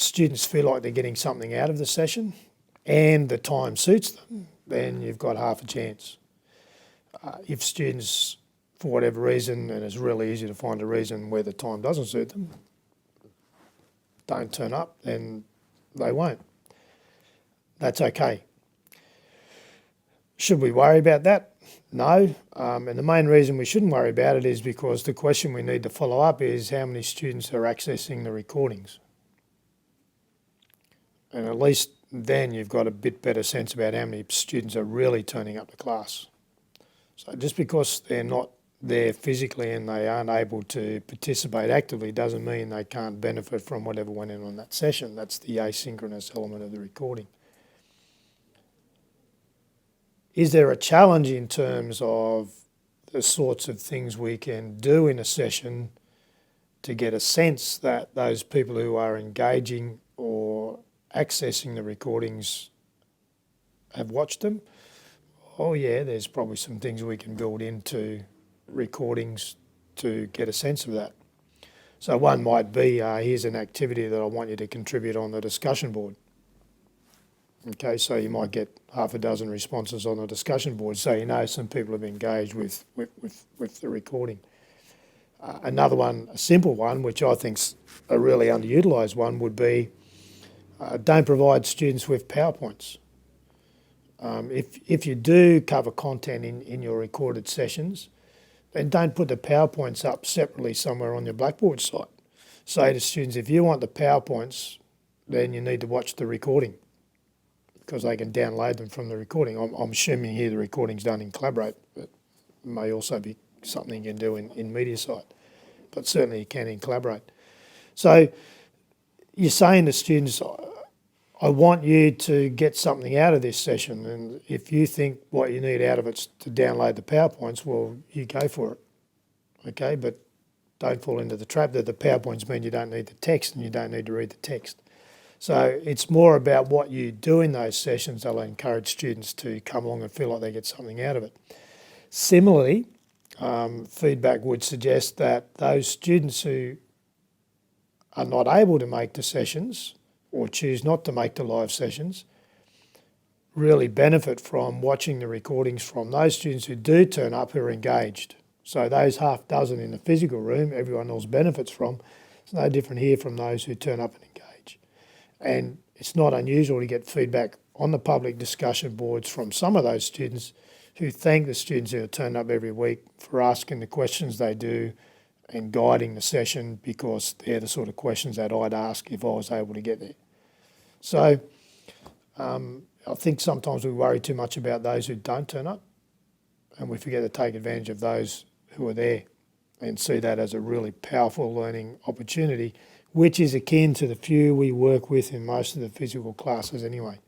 students feel like they're getting something out of the session and the time suits them, then you've got half a chance. If students, for whatever reason, and it's really easy to find a reason where the time doesn't suit them, don't turn up, then they won't. That's okay. Should we worry about that? No. And the main reason we shouldn't worry about it is because the question we need to follow up is how many students are accessing the recordings. And at least then you've got a bit better sense about how many students are really turning up to class. So just because they're not there physically and they aren't able to participate actively doesn't mean they can't benefit from whatever went in on that session. That's the asynchronous element of the recording. Is there a challenge in terms of the sorts of things we can do in a session to get a sense that those people who are engaging or accessing the recordings have watched them? Oh yeah, there's probably some things we can build into recordings to get a sense of that. So one might be, here's an activity that I want you to contribute on the discussion board. Okay, so you might get half a dozen responses on the discussion board, so you know some people have engaged with the recording. Another one, a simple one, which I think's a really underutilised one, would be don't provide students with PowerPoints. If you do cover content in your recorded sessions, then don't put the PowerPoints up separately somewhere on your Blackboard site. Say to students, if you want the PowerPoints, then you need to watch the recording because they can download them from the recording. I'm assuming here the recording's done in Collaborate, but it may also be something you can do in MediaSite, but certainly you can in Collaborate. So you're saying to students, I want you to get something out of this session, and if you think what you need out of it's to download the PowerPoints, well, you go for it, okay? But don't fall into the trap that the PowerPoints mean you don't need the text and you don't need to read the text. So it's more about what you do in those sessions that'll encourage students to come along and feel like they get something out of it. Similarly, feedback would suggest that those students who are not able to make the sessions or choose not to make the live sessions really benefit from watching the recordings from those students who do turn up who are engaged. So those half dozen in the physical room, everyone else benefits from. It's no different here from those who turn up and engage. And it's not unusual to get feedback on the public discussion boards from some of those students who thank the students who have turned up every week for asking the questions they do and guiding the session because they're the sort of questions that I'd ask if I was able to get there. So I think sometimes we worry too much about those who don't turn up and we forget to take advantage of those who are there and see that as a really powerful learning opportunity, which is akin to the few we work with in most of the physical classes anyway.